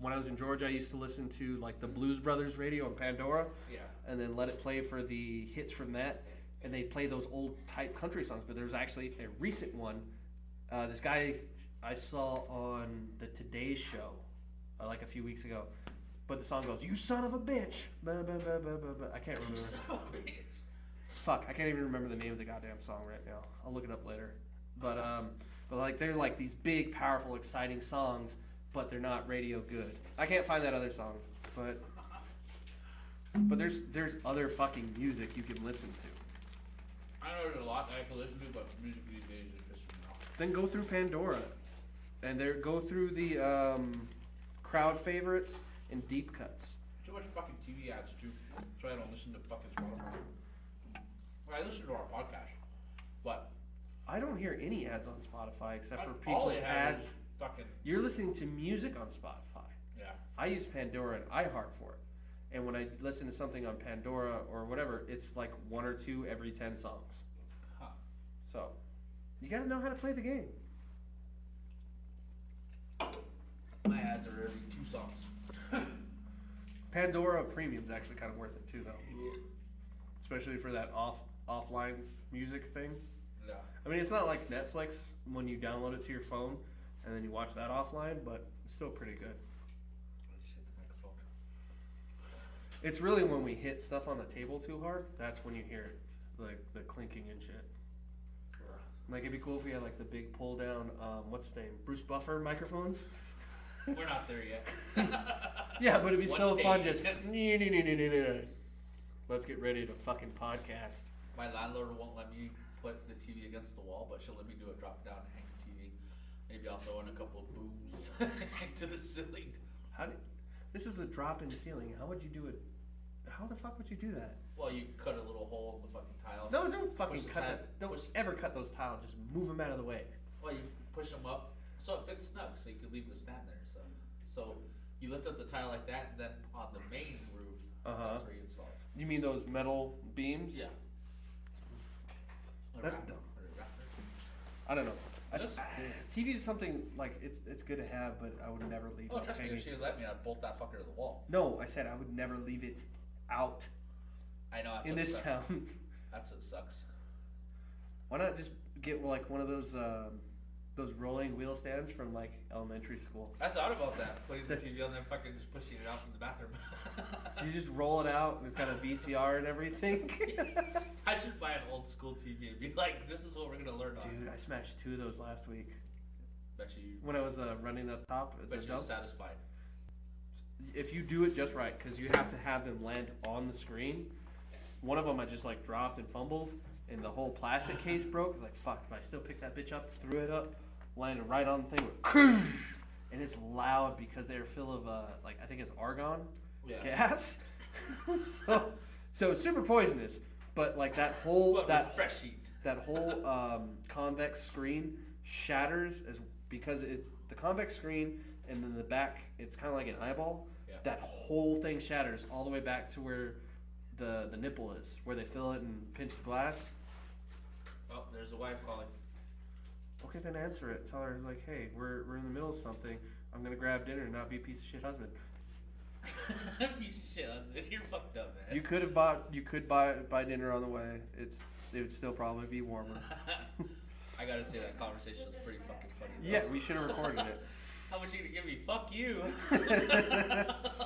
when I was in Georgia, I used to listen to like the Blues Brothers radio on Pandora. Yeah. And then let it play for the hits from that, and they play those old type country songs. But there's actually a recent one. This guy I saw on the Today Show like a few weeks ago. But the song goes, "You son of a bitch." I can't remember. You son of a bitch. Fuck, I can't even remember the name of the goddamn song right now. I'll look it up later. But like they're like these big, powerful, exciting songs, but they're not radio good. I can't find that other song, but there's other fucking music you can listen to. I know there's a lot that I can listen to, but music these days is pissing me off. Then go through Pandora, and go through the crowd favorites and deep cuts. Too much fucking TV ads too, so I don't listen to fucking Spotify. I listen to our podcast, but I don't hear any ads on Spotify except for all people's they have ads. is fucking You're listening to music on Spotify. yeah. I use Pandora and iHeart for it. And when I listen to something on Pandora or whatever, it's like 1 or 2 every 10 songs. Huh. So, you gotta know how to play the game. My ads are every 2 songs. Pandora Premium's actually kind of worth it too, though. Especially for that offline music thing. Yeah. I mean, it's not like Netflix when you download it to your phone and then you watch that offline, but it's still pretty good. I just hit the microphone. It's really when we hit stuff on the table too hard, that's when you hear it, like the clinking and shit. Like it'd be cool if we had like the big pull down, what's his name, Bruce Buffer microphones. We're not there yet. Yeah, but it'd be One so day. fun just. Let's get ready to fucking podcast. My landlord won't let me put the TV against the wall, but she'll let me do a drop down hang TV. Maybe I'll throw in a couple of booms to the ceiling. This is a drop in the ceiling. How would you do it? How the fuck would you do that? Well, you cut a little hole in the fucking tile. No, don't fucking Push the cut tile- that. Don't push- ever cut those tiles. Just move them out of the way. Well, you push them up so it fits snug, so you could leave the stand there and stuff. So you lift up the tile like that, and then on the main roof, Uh-huh. that's where you install it. You mean those metal beams? Yeah. That's dumb. I don't know. TV is something like it's good to have, but I would never leave Oh, it trust me, hanging. if she'd let me, I'd bolt that fucker to the wall. No, I said I would never leave it out I know. That's in what this sucks. town. That's what sucks. Why not just get like one of those rolling wheel stands from like elementary school? I thought about that, putting the TV on there, fucking just pushing it out from the bathroom. You just roll it out and it's got a VCR and everything. I should buy an old school TV and be like, this is what we're gonna learn on. Dude, I smashed 2 of those last week Bet you, when I was running up top at the bet you're dump. satisfied. If you do it just right, because you have to have them land on the screen. One of them I just like dropped and fumbled, and the whole plastic case broke. I was like, fuck, but I still picked that bitch up, threw it up, landed right on the thing, and it's loud because they're full of like I think it's argon gas. so it's super poisonous. But like that whole But refreshing. that whole convex screen shatters because it's the convex screen, and then the back it's kind of like an eyeball. Yeah. That whole thing shatters all the way back to where the nipple is, where they fill it and pinch the glass. Oh, there's a wife calling. Okay, then answer it. Tell her, like, hey, we're in the middle of something. I'm gonna grab dinner and not be a piece of shit husband. Piece of shit, husband. You're fucked up, man. You could buy dinner on the way. It would still probably be warmer. I gotta say that conversation was pretty fucking funny. Though. Yeah, we should have recorded it. How much are you gonna give me? Fuck you.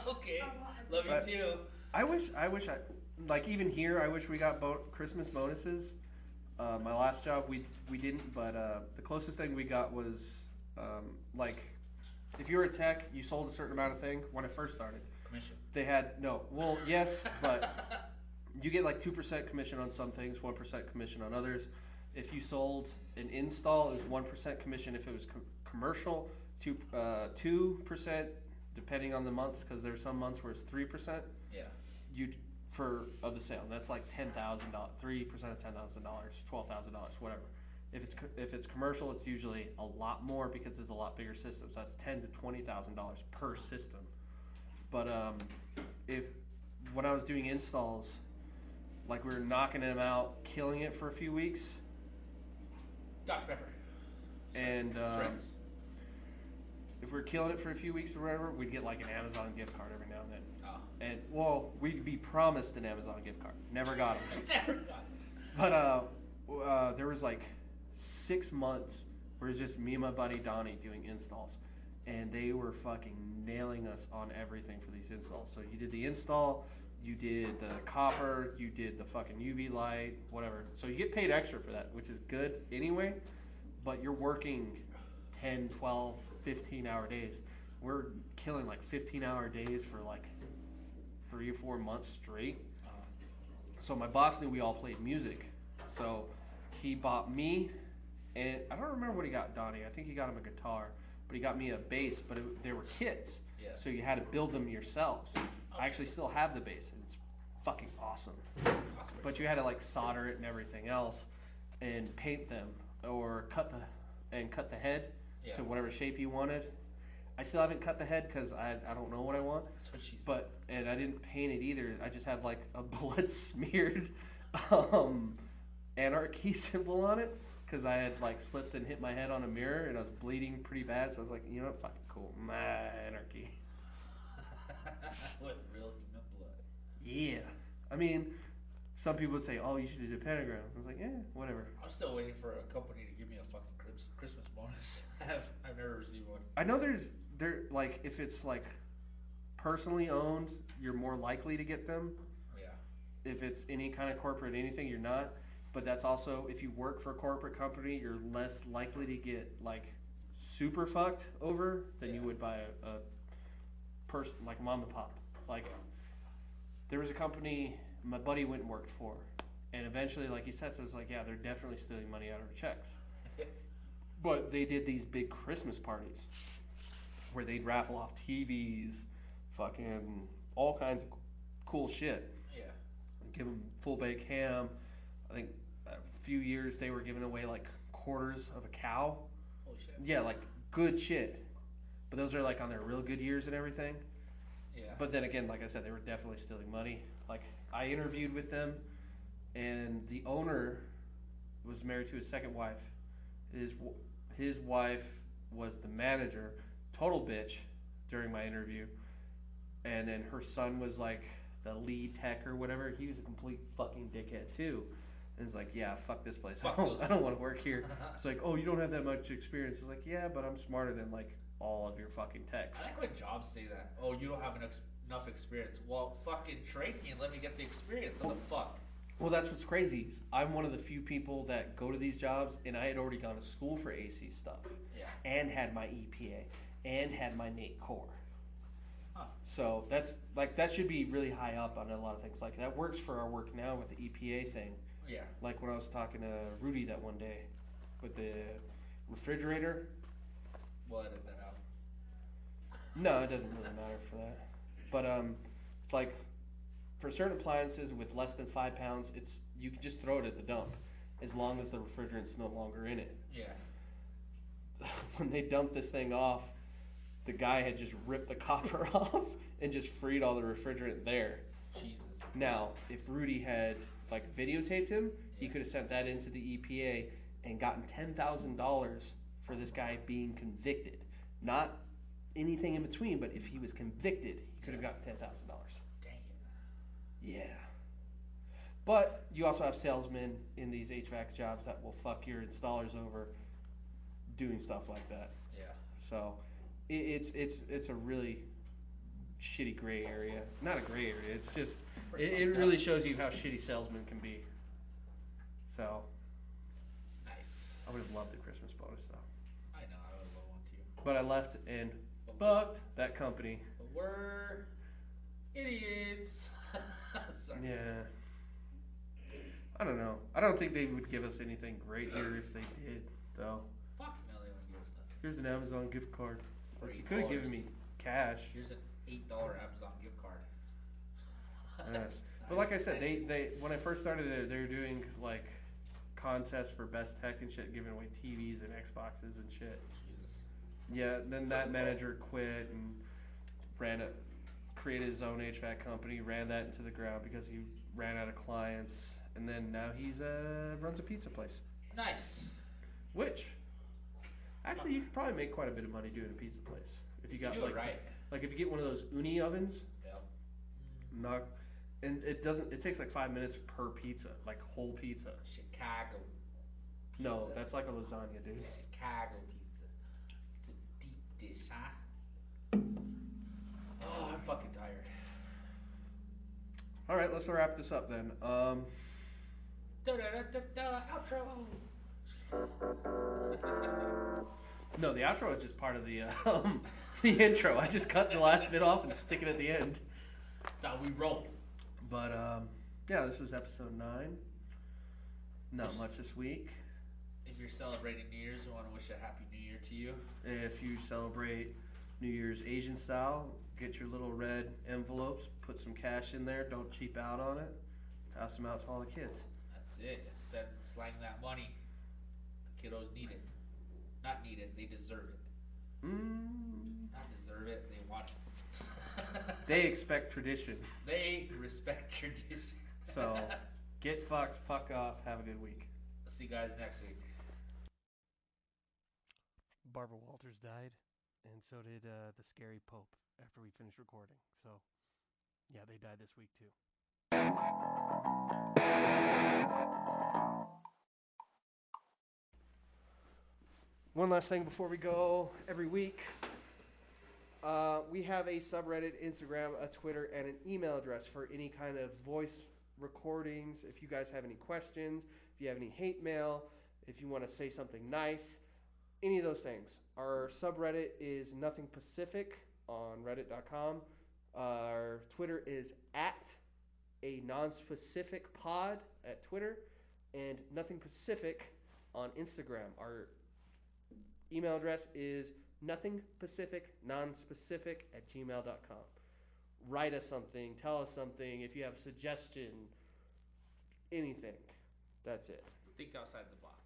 Okay. Love you But- too. I wish like even here I wish we got Christmas bonuses. My last job we didn't, but the closest thing we got was like if you were a tech, you sold a certain amount of thing. When I first started, Commission. they had yes, but you get like 2% commission on some things, 1% commission on others. If you sold an install, it was 1% commission if it was commercial, 2% depending on the months, because there's some months where it's 3%. Yeah. You of the sale. That's like $10,000, 3% of $10,000, $12,000, whatever. If it's commercial, it's usually a lot more because it's a lot bigger systems. That's $10,000 to $20,000 per system. But if when I was doing installs, like we were knocking them out, killing it for a few weeks, Dr. Pepper. and Drinks. if we were killing it for a few weeks or whatever, we'd get like an Amazon gift card every now and then. Oh. And well, we'd be promised an Amazon gift card. Never got them. Never got it. But there was like 6 months where it was just me and my buddy Donnie doing installs, and they were fucking nailing us on everything for these installs. So you did the install, you did the copper, you did the fucking UV light, whatever. So you get paid extra for that, which is good anyway, but you're working 10, 12, 15-hour days. We're killing like 15-hour days for like 3 or 4 months straight. So my boss knew we all played music, so he bought me, and I don't remember what he got Donnie. I think he got him a guitar, but he got me a bass. But they were kits, Yeah. so you had to build them yourselves. I actually still have the bass, and it's fucking awesome. But you had to like solder it and everything else, and paint them, or cut the head to whatever shape you wanted. I still haven't cut the head because I don't know what I want. That's what she said. But and I didn't paint it either. I just have like a blood smeared anarchy symbol on it because I had like slipped and hit my head on a mirror and I was bleeding pretty bad. So I was like, you know what, fucking cool, my anarchy. With real human blood. Yeah, I mean, some people would say, oh, you should do a pentagram. I was like, yeah, whatever. I'm still waiting for a company to give me a fucking Christmas bonus. I've never received one. I know there like if it's like personally owned, you're more likely to get them. Yeah. If it's any kind of corporate anything, you're not. But that's also if you work for a corporate company, you're less likely to get like super fucked over than you would by a person like mom and pop. Like there was a company my buddy went and worked for, and eventually, like he said, so it's like, yeah, they're definitely stealing money out of our checks. But they did these big Christmas parties where they'd raffle off TVs, fucking all kinds of cool shit. Yeah. Give them full bake ham. I think a few years they were giving away like quarters of a cow. Holy shit. Yeah, like good shit. But those are like on their real good years and everything. Yeah. But then again, like I said, they were definitely stealing money. Like I interviewed with them, and the owner was married to his second wife. His wife was the manager, total bitch, during my interview, and then her son was like the lead tech or whatever. He was a complete fucking dickhead too. And it's like, yeah, fuck this place. I don't want to work here. It's like, oh, you don't have that much experience. It's like, yeah, but I'm smarter than like all of your fucking techs. I like when jobs say that. Oh, you don't have enough experience. Well, fucking train me and let me get the experience. What the fuck? Well, that's what's crazy. I'm one of the few people that go to these jobs, and I had already gone to school for AC stuff. Yeah. And had my EPA, and had my NATE core. Huh. So that's like that should be really high up on a lot of things. Like that works for our work now with the EPA thing. Yeah. Like when I was talking to Rudy that one day with the refrigerator. We'll edit that out. No, it doesn't really matter for that. But it's like for certain appliances with less than 5 pounds, it's you can just throw it at the dump, as long as the refrigerant's no longer in it. Yeah. When they dumped this thing off, the guy had just ripped the copper off and just freed all the refrigerant there. Jesus. Now, if Rudy had like videotaped him, he could have sent that into the EPA and gotten $10,000 for this guy being convicted. Not anything in between, but if he was convicted, he could have gotten $10,000. Dang it. Yeah. But you also have salesmen in these HVAC jobs that will fuck your installers over doing stuff like that. Yeah. So it's a really shitty gray area. Not a gray area. It's just it really shows you how shitty salesmen can be. So Nice. I would have loved the Christmas bonus though. I know, I would love one too. But I left and fucked that company. But we're idiots. Sorry. Yeah. I don't know. I don't think they would give us anything great here if they did, though. Fuck no, they wouldn't give us nothing. Here's an Amazon gift card. For Like, you could have given $8. me cash. Here's an $8 Amazon gift card. Yes. But like I said, they when I first started there, they were doing like contests for best tech and shit, giving away TVs and Xboxes and shit. Jesus. Yeah, then that manager quit and created his own HVAC company, ran that into the ground because he ran out of clients, and then now he's runs a pizza place. Nice. Which, actually, you could probably make quite a bit of money doing a pizza place if you got do like it right. like if you get one of those uni ovens. Yep. And it takes like 5 minutes per pizza, like whole pizza. Chicago. No, Pizza. that's like a lasagna, dude. Chicago pizza. It's a deep dish, huh? Oh, I'm fucking tired. All right, let's wrap this up then. Outro. No, the outro is just part of the the intro. I just cut the last bit off and stick it at the end. That's how we roll. But yeah, this was episode 9. Not much this week. If you're celebrating New Year's, we want to wish a happy New Year to you. If you celebrate New Year's Asian style, get your little red envelopes, put some cash in there, don't cheap out on it. Pass them out to all the kids. That's it. Slang that money. The kiddos need it. Not need it, they deserve it. Not deserve it, they want it. They expect tradition. They respect tradition. So, get fucked, fuck off, have a good week. See you guys next week. Barbara Walters died, and so did the scary Pope after we finished recording. So, yeah, they died this week too. One last thing before we go. Every week, we have a subreddit, Instagram, a Twitter, and an email address for any kind of voice recordings. If you guys have any questions, if you have any hate mail, if you want to say something nice, any of those things. Our subreddit is Nothing Pacific on reddit.com. Our Twitter is at a non-specific pod at Twitter, and Nothing Pacific on Instagram. Our email address is nothingpacificnonspecific@gmail.com. Write us something, tell us something, if you have a suggestion, anything. That's it. Think outside the box.